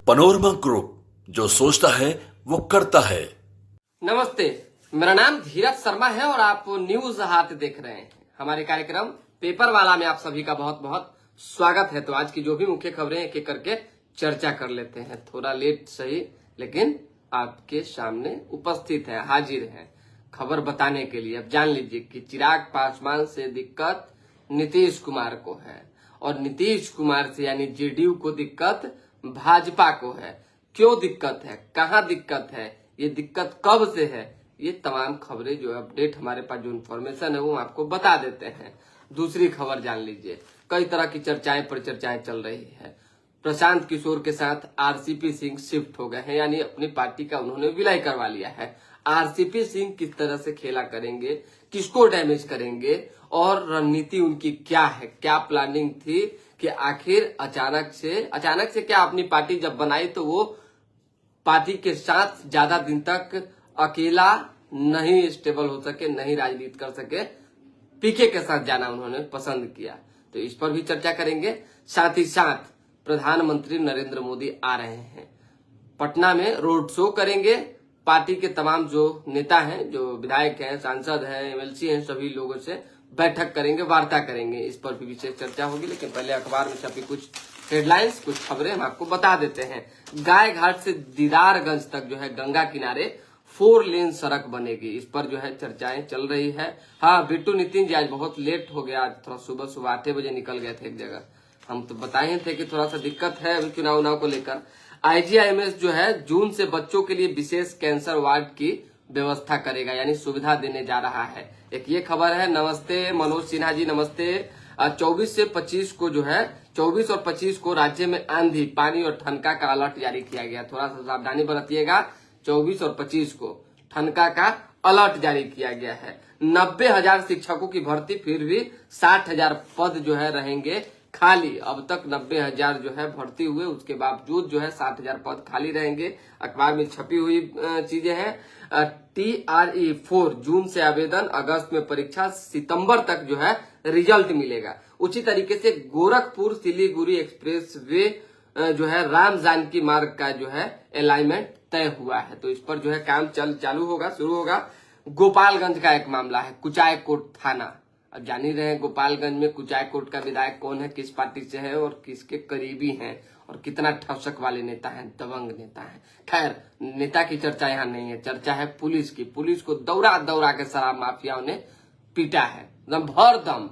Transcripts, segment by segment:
Panorama group, जो सोचता है वो करता है। नमस्ते, मेरा नाम धीरज शर्मा है और आप न्यूज हाथ देख रहे हैं। हमारे कार्यक्रम पेपर वाला में आप सभी का बहुत बहुत स्वागत है। तो आज की जो भी मुख्य खबरें एक एक करके चर्चा कर लेते हैं। थोड़ा लेट सही, लेकिन आपके सामने उपस्थित है, हाजिर है खबर बताने के लिए। अब जान लीजिए कि चिराग पासवान से दिक्कत नीतीश कुमार को है और नीतीश कुमार से यानी जेडीयू को दिक्कत भाजपा को है। क्यों दिक्कत है, कहां दिक्कत है, ये दिक्कत कब से है, ये तमाम खबरें जो अपडेट हमारे पास जो इन्फॉर्मेशन है वो आपको बता देते हैं। दूसरी खबर जान लीजिए, कई तरह की चर्चाएं पर चर्चाएं चल रही है। प्रशांत किशोर के साथ आरसीपी सिंह शिफ्ट हो गए हैं, यानी अपनी पार्टी का उन्होंने विलय करवा लिया है। आरसीपी सिंह किस तरह से खेला करेंगे, किसको डैमेज करेंगे और रणनीति उनकी क्या है, क्या प्लानिंग थी कि आखिर अचानक से क्या अपनी पार्टी जब बनाई तो वो पार्टी के साथ ज्यादा दिन तक अकेला नहीं स्टेबल हो सके, नहीं राजनीति कर सके, पीके के साथ जाना उन्होंने पसंद किया। तो इस पर भी चर्चा करेंगे। साथ ही साथ प्रधानमंत्री नरेंद्र मोदी आ रहे हैं, पटना में रोड शो करेंगे। पार्टी के तमाम जो नेता हैं, जो विधायक हैं, सांसद हैं, एमएलसी हैं, सभी लोगों से बैठक करेंगे, वार्ता करेंगे। इस पर भी विशेष चर्चा होगी। लेकिन पहले अखबार में छपी कुछ हेडलाइंस, कुछ खबरें हम आपको बता देते हैं। गाय घाट से दीदारगंज तक जो है गंगा किनारे 4 लेन सड़क बनेगी। इस पर जो है चर्चाएं चल रही है। हाँ, बिट्टू नितिन जी आज बहुत लेट हो गया, आज थोड़ा सुबह 8 बजे निकल गए थे एक जगह। हम तो बताए थे कि थोड़ा सा दिक्कत है अभी चुनाव को लेकर। आईजीआईएमएस जो है जून से बच्चों के लिए विशेष कैंसर वार्ड की व्यवस्था करेगा, यानी सुविधा देने जा रहा है। एक ये खबर है। नमस्ते मनोज सिन्हा जी, नमस्ते। 24 से 25 को जो है 24 और 25 को राज्य में आंधी, पानी और ठनका का अलर्ट जारी किया गया। थोड़ा सा सावधानी बरतिएगा। 24 और 25 को ठनका का अलर्ट जारी किया गया है। 90,000 शिक्षकों की भर्ती, फिर भी 60,000 पद जो है रहेंगे खाली। अब तक 90,000 जो है भर्ती हुए, उसके बावजूद जो है 60,000 पद खाली रहेंगे। अखबार में छपी हुई चीजें हैं। TRE4 जून से आवेदन, अगस्त में परीक्षा, सितंबर तक जो है रिजल्ट मिलेगा। उसी तरीके से गोरखपुर सिलीगुड़ी एक्सप्रेस वे जो है राम जानकी मार्ग का जो है अलाइनमेंट तय हुआ है। तो इस पर जो है काम चालू होगा, शुरू होगा। गोपालगंज का एक मामला है, कुचायकोट थाना। अब जान ही रहे हैं गोपालगंज में कुचायकोट का विधायक कौन है, किस पार्टी से है और किसके करीबी हैं और कितना ठसक वाले नेता हैं, दबंग नेता हैं। खैर, नेता की चर्चा यहाँ नहीं है, चर्चा है पुलिस की। पुलिस को दौड़ा दौड़ा के शराब माफियाओं ने पीटा है, एकदम भर दम।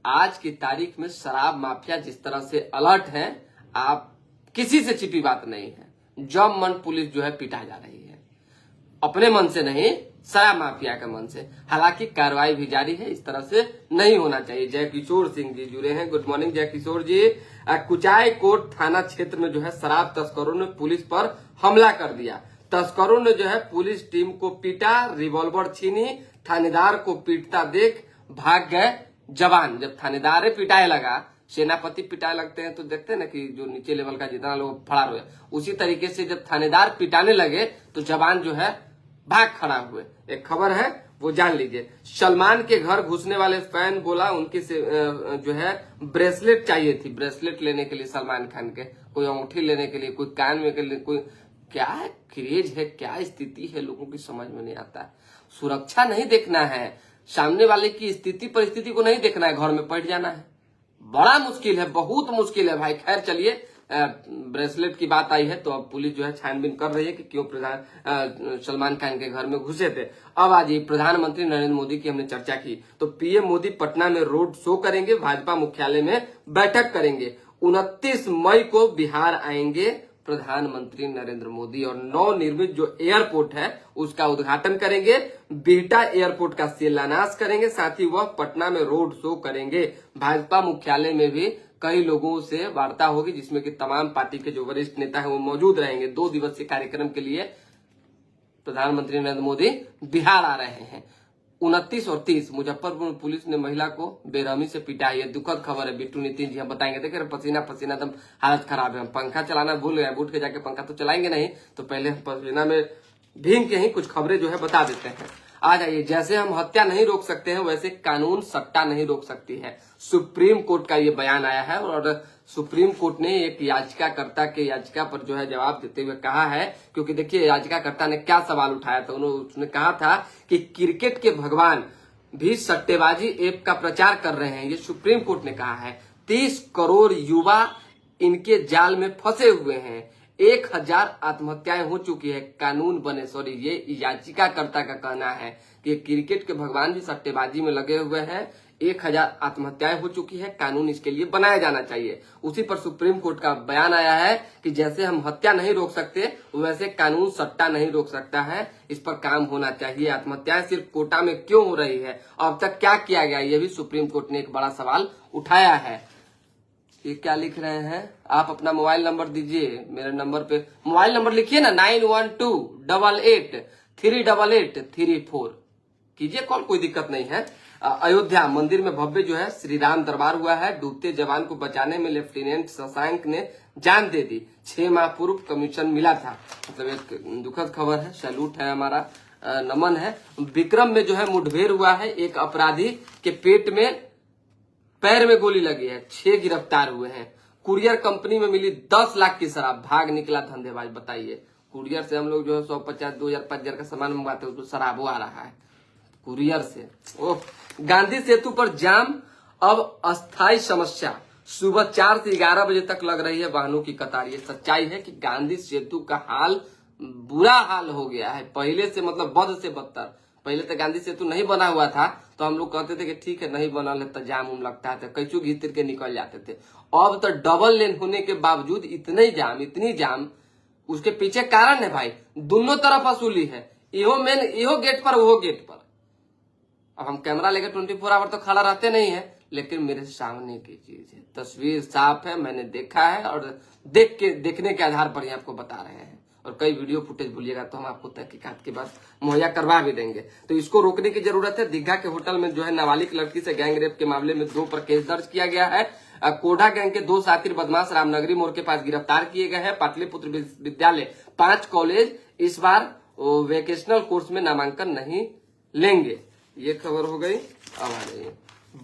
आज की तारीख में शराब माफिया जिस तरह से अलर्ट है, आप किसी से छिपी बात नहीं है। जब मन पुलिस जो है पीटा जा रही है, अपने मन से नहीं, शराब माफिया के मन से। हालांकि कार्रवाई भी जारी है, इस तरह से नहीं होना चाहिए। जय किशोर सिंह जी जुड़े हैं, गुड मॉर्निंग जय किशोर जी। कुचायकोट थाना क्षेत्र में जो है शराब तस्करों ने पुलिस पर हमला कर दिया। तस्करों ने जो है पुलिस टीम को पीटा, रिवॉल्वर छीनी, थानेदार को पीटता देख भाग गए जवान। जब थानेदार पिटाए लगा, सेनापति पिटाए लगते हैं तो देखते हैं ना कि जो नीचे लेवल का जितना लोग फरार हुए, उसी तरीके से जब थानेदार पिटाने लगे तो जवान जो है भाग खड़ा हुए। एक खबर है वो जान लीजिए। सलमान के घर घुसने वाले फैन बोला उनकी से जो है ब्रेसलेट चाहिए थी। ब्रेसलेट लेने के लिए सलमान खान के, कोई अंगूठी लेने के लिए, कोई कान में के लिए, कोई क्या क्रेज है, क्या स्थिति है, लोगों की समझ में नहीं आता है। सुरक्षा नहीं देखना है, सामने वाले की स्थिति परिस्थिति को नहीं देखना है, घर में बैठ जाना है। बड़ा मुश्किल है, बहुत मुश्किल है भाई। खैर चलिए, ब्रेसलेट की बात आई है तो अब पुलिस जो है छानबीन कर रही है कि क्यों सलमान खान के घर में घुसे थे। अब आज प्रधानमंत्री नरेंद्र मोदी की हमने चर्चा की तो पीएम मोदी पटना में रोड शो करेंगे, भाजपा मुख्यालय में बैठक करेंगे। 29 मई को बिहार आएंगे प्रधानमंत्री नरेंद्र मोदी और नवनिर्मित जो एयरपोर्ट है उसका उद्घाटन करेंगे। बिहटा एयरपोर्ट का शिलान्यास करेंगे। साथ ही वह पटना में रोड शो करेंगे। भाजपा मुख्यालय में भी कई लोगों से वार्ता होगी, जिसमें कि तमाम पार्टी के जो वरिष्ठ नेता हैं वो मौजूद रहेंगे। 2 दिवसीय कार्यक्रम के लिए प्रधानमंत्री नरेंद्र मोदी बिहार आ रहे हैं। 29 और 30 मुजफ्फरपुर में पुलिस ने महिला को बेरहमी से पिटा है। दुखद खबर है, बिट्टू नितिन जी हम बताएंगे। देखिए पसीना पसीना एकदम हालत खराब है। हम पंखा चलाना भूल गए, उठ के जाके पंखा तो चलाएंगे नहीं, तो पहले पसीना में भींग के ही कुछ खबरें जो है बता देते हैं। आ जाइए। जैसे हम हत्या नहीं रोक सकते हैं वैसे कानून सट्टा नहीं रोक सकती है। सुप्रीम कोर्ट का ये बयान आया है और सुप्रीम कोर्ट ने एक याचिकाकर्ता के याचिका पर जो है जवाब देते हुए कहा है, क्योंकि देखिए याचिकाकर्ता ने क्या सवाल उठाया था। उसने कहा था कि क्रिकेट के भगवान भी सट्टेबाजी ऐप का प्रचार कर रहे हैं, ये सुप्रीम कोर्ट ने कहा है। 30 करोड़ युवा इनके जाल में फंसे हुए हैं, 1000 आत्महत्याएं हो चुकी है। कानून बने, सॉरी ये याचिकाकर्ता का कहना है कि क्रिकेट के भगवान भी सट्टेबाजी में लगे हुए हैं, 1000 आत्महत्याएं हो चुकी है, कानून इसके लिए बनाया जाना चाहिए। उसी पर सुप्रीम कोर्ट का बयान आया है कि जैसे हम हत्या नहीं रोक सकते वैसे कानून सट्टा नहीं रोक सकता है, इस पर काम होना चाहिए। आत्महत्याएं सिर्फ कोटा में क्यों हो रही है, अब तक क्या किया गया, ये भी सुप्रीम कोर्ट ने एक बड़ा सवाल उठाया है। ये क्या लिख रहे हैं, आप अपना मोबाइल नंबर दीजिए, मेरे नंबर पे मोबाइल नंबर लिखिए ना, 9128838834 कीजिए कॉल, कोई दिक्कत नहीं है। अयोध्या मंदिर में भव्य जो है श्री राम दरबार हुआ है। डूबते जवान को बचाने में लेफ्टिनेंट शशांक ने जान दे दी, 6 माह पूर्व कमीशन मिला था। मतलब एक दुखद खबर है, सैल्यूट है हमारा, नमन है। विक्रम में जो है मुठभेड़ हुआ है, एक अपराधी के पेट में पैर में गोली लगी है, 6 गिरफ्तार हुए हैं। कुरियर कंपनी में मिली 10 लाख की शराब, भाग निकला धंधेबाज। बताइए, कुरियर से हम लोग जो है 150, 2000, 5000 का सामान मंगवाते हैं, उसको शराब आ रहा है कुरियर से। ओह, गांधी सेतु पर जाम अब अस्थायी समस्या, सुबह 4 से 11 बजे तक लग रही है वाहनों की कतार। ये सच्चाई है कि गांधी सेतु का हाल बुरा हाल हो गया है, पहले से मतलब बद से बदतर। पहले तो गांधी सेतु नहीं बना हुआ था तो हम लोग कहते थे कि ठीक है नहीं बना है तो जाम उम लगता है, तो कैचू घीतर के निकल जाते थे। अब तो डबल लेन होने के बावजूद इतनी जाम, उसके पीछे कारण है भाई, दोनों तरफ वसूली है, इहो गेट पर वो गेट पर। अब हम कैमरा लेकर 24 आवर तो खड़ा रहते नहीं है, लेकिन मेरे सामने की चीज है, तस्वीर साफ है, मैंने देखा है और देखने के आधार पर ही आपको बता रहे हैं। और कई वीडियो फुटेज भूलिएगा तो हम आपको तहकीकात के बाद मुहैया करवा भी देंगे। तो इसको रोकने की जरूरत है। दीघा के होटल में जो है नाबालिग लड़की से गैंग रेप के मामले में 2 पर केस दर्ज किया गया है। कोढ़ा गैंग के 2 साथी बदमाश रामनगरी मोड़ के पास गिरफ्तार किए गए हैं। पाटलिपुत्र विश्वविद्यालय 5 कॉलेज इस बार वेकेशनल कोर्स में नामांकन नहीं लेंगे। ये खबर हो गई। अब आ जाइए,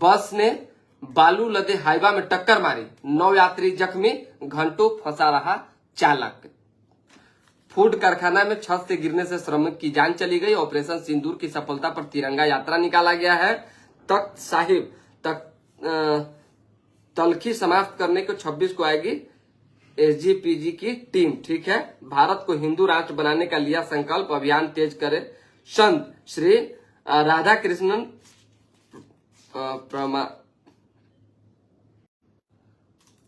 बस ने बालू लदे हाईवा में टक्कर मारी, 9 यात्री जख्मी, घंटों फंसा रहा चालक। फूड कारखाना में छत से गिरने से श्रमिक की जान चली गई। ऑपरेशन सिंदूर की सफलता पर तिरंगा यात्रा निकाला गया है। तख्त साहिब तलखी समाप्त करने को 26 को आएगी एसजीपीजी की टीम। ठीक है, भारत को हिंदू राष्ट्र बनाने का लिया संकल्प, अभियान तेज करे संत श्री राधा कृष्णन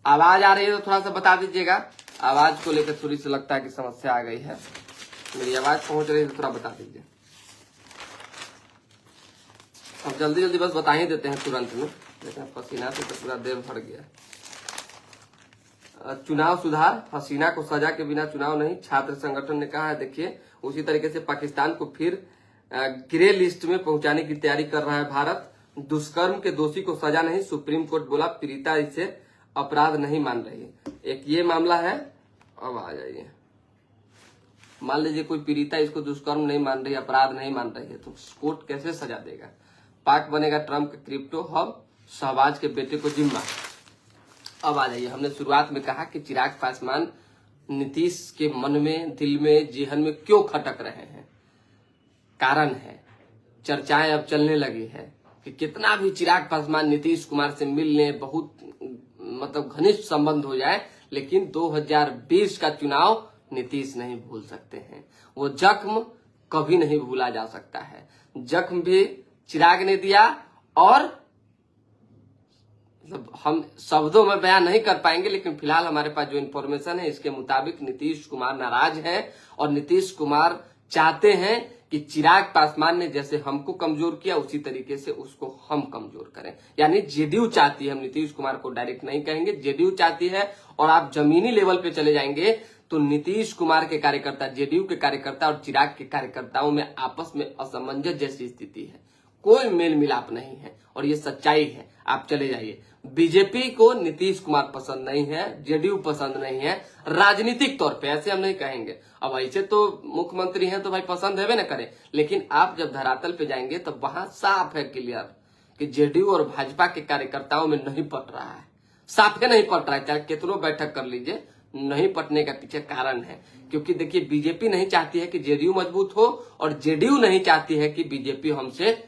आवाज आ रही है तो थोड़ा सा बता दीजिएगा। आवाज को लेकर थोड़ी सी लगता है कि समस्या आ गई है, मेरी आवाज पहुंच रही है तो थोड़ा बता दीजिए। अब जल्दी बस बता ही देते हैं तुरंत में, लेकिन पसीना से तो पूरा देह भर गया। चुनाव सुधार, हसीना को सजा के बिना चुनाव नहीं, छात्र संगठन ने कहा है। देखिए, उसी तरीके से पाकिस्तान को फिर ग्रे लिस्ट में पहुंचाने की तैयारी कर रहा है भारत। दुष्कर्म के दोषी को सजा नहीं, सुप्रीम कोर्ट बोला पीड़िता इसे अपराध नहीं मान रही। एक ये मामला है। अब आ जाइए, मान लीजिए कोई पीड़िता इसको दुष्कर्म नहीं मान रही, अपराध नहीं मान रही है, तो कोर्ट कैसे सजा देगा। पाक बनेगा ट्रंप के क्रिप्टो हब, शहबाज के बेटे को जिम्मा। अब आ जाइए, हमने शुरुआत में कहा कि चिराग पासवान नीतीश के मन में, दिल में, जेहन में क्यों खटक रहे हैं। कारण है, चर्चाएं अब चलने लगी है कि कितना भी चिराग पासवान नीतीश कुमार से मिल लें, बहुत मतलब घनिष्ठ संबंध हो जाए, लेकिन 2020 का चुनाव नीतीश नहीं भूल सकते हैं। वो जख्म कभी नहीं भूला जा सकता है। जख्म भी चिराग ने दिया और मतलब हम शब्दों में बयान नहीं कर पाएंगे, लेकिन फिलहाल हमारे पास जो इन्फॉर्मेशन है इसके मुताबिक नीतीश कुमार नाराज हैं और नीतीश कुमार चाहते हैं कि चिराग पासवान ने जैसे हमको कमजोर किया उसी तरीके से उसको हम कमजोर करें। यानी जेडीयू चाहती है, हम नीतीश कुमार को डायरेक्ट नहीं कहेंगे, जेडीयू चाहती है। और आप जमीनी लेवल पे चले जाएंगे तो नीतीश कुमार के कार्यकर्ता, जेडीयू के कार्यकर्ता और चिराग के कार्यकर्ताओं में आपस में असमंजस जैसी स्थिति है। कोई मेल मिलाप नहीं है और ये सच्चाई है। आप चले जाइए। बीजेपी को नीतीश कुमार पसंद नहीं है, जेडीयू पसंद नहीं है, राजनीतिक तौर पे, ऐसे हम नहीं कहेंगे। अब ऐसे तो मुख्यमंत्री हैं तो भाई पसंद है ना करे, लेकिन आप जब धरातल पे जाएंगे तो वहां साफ है क्लियर कि जेडीयू और भाजपा के कार्यकर्ताओं में नहीं पट रहा है, साफ है नहीं पट रहा है। चाहे कितनों बैठक कर लीजिए, नहीं पटने का पीछे कारण है क्योंकि देखिए बीजेपी नहीं चाहती है कि जेडीयू मजबूत हो और जेडीयू नहीं चाहती है कि बीजेपी हमसे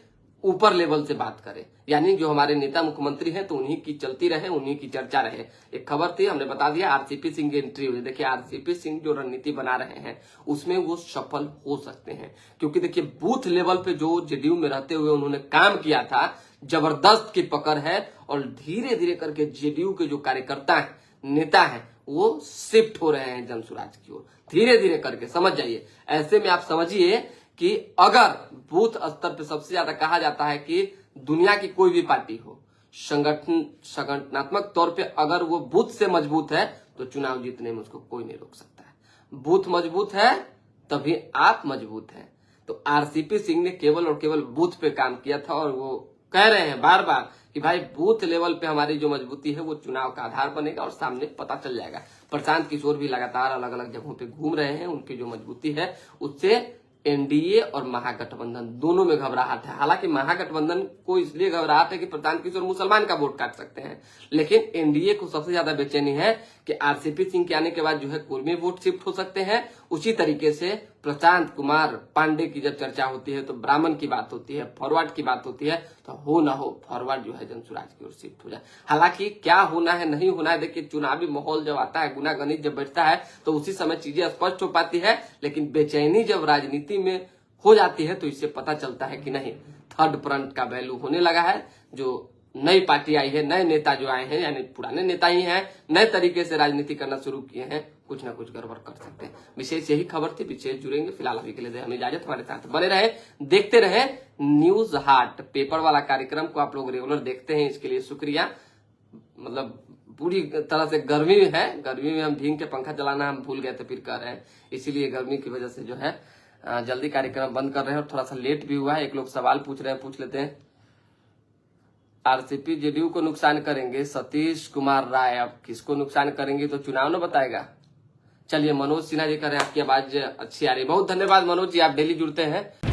ऊपर लेवल से बात करे, यानी जो हमारे नेता मुख्यमंत्री हैं तो उन्हीं की चलती रहे, उन्हीं की चर्चा रहे। एक खबर थी, हमने बता दिया आरसीपी सिंह की एंट्री हुई। देखिए आरसीपी सिंह जो रणनीति बना रहे हैं उसमें वो सफल हो सकते हैं क्योंकि देखिए बूथ लेवल पे जो जेडीयू में रहते हुए उन्होंने काम किया था, जबरदस्त की पकड़ है और धीरे धीरे करके जेडीयू के जो कार्यकर्ता है, नेता है, वो शिफ्ट हो रहे हैं जनसुराज की ओर धीरे धीरे करके। समझ जाइए। ऐसे में आप समझिए कि अगर बूथ स्तर पे सबसे ज्यादा कहा जाता है कि दुनिया की कोई भी पार्टी हो, संगठनात्मक तौर पे अगर वो बूथ से मजबूत है तो चुनाव जीतने में उसको कोई नहीं रोक सकता है। बूथ मजबूत है तभी आप मजबूत हैं। तो आरसीपी सिंह ने केवल और केवल बूथ पे काम किया था और वो कह रहे हैं बार बार कि भाई बूथ लेवल पे हमारी जो मजबूती है वो चुनाव का आधार बनेगा और सामने पता चल जाएगा। प्रशांत किशोर भी लगातार अलग अलग जगहों पे घूम रहे हैं, उनकी जो मजबूती है उससे एनडीए और महागठबंधन दोनों में घबराहट है। हालांकि महागठबंधन को इसलिए घबराहट है कि प्रशांत किशोर मुसलमान का वोट काट सकते हैं, लेकिन एनडीए को सबसे ज्यादा बेचैनी है कि आरसीपी सिंह के आने के बाद जो है कुर्मी वोट शिफ्ट हो सकते हैं। उसी तरीके से प्रशांत कुमार पांडे की जब चर्चा होती है तो ब्राह्मण की बात होती है, फॉरवर्ड की बात होती है, तो हो ना हो फॉरवर्ड जो है जनसुराज की ओर शिफ्ट हो जाए। हालांकि क्या होना है नहीं होना है, देखिए चुनावी माहौल जब आता है, गुना गणित जब बैठता है तो उसी समय चीजें स्पष्ट हो पाती है, लेकिन बेचैनी जब राजनीति में हो जाती है तो इससे पता चलता है कि नहीं थर्ड फ्रंट का वैल्यू होने लगा है। जो नई पार्टी आई है, नए नेता जो आए हैं, यानी पुराने नेता ही हैं, नए तरीके से राजनीति करना शुरू किए हैं, कुछ ना कुछ गड़बड़ कर सकते हैं। विशेष यही खबर थी, विशेष जुड़ेंगे। फिलहाल अभी के लिए हमें इजाजत, हमारे साथ बने रहे, देखते रहे न्यूज हाट पेपर वाला कार्यक्रम को। आप लोग रेगुलर देखते हैं, इसके लिए शुक्रिया। मतलब पूरी तरह से गर्मी है, गर्मी में हम भींग के पंखा चलाना हम भूल गए थे, फिर कर रहे हैं, इसीलिए गर्मी की वजह से जो है जल्दी कार्यक्रम बंद कर रहे हैं और थोड़ा सा लेट भी हुआ है। एक लोग सवाल पूछ रहे हैं, पूछ लेते हैं। आरसीपी जेडीयू को नुकसान करेंगे, सतीश कुमार राय अब किसको नुकसान करेंगे तो चुनाव न बताएगा। चलिए मनोज सिन्हा जी कह रहे हैं आपकी आवाज अच्छी आ रही है। बहुत धन्यवाद मनोज जी, आप डेली जुड़ते हैं।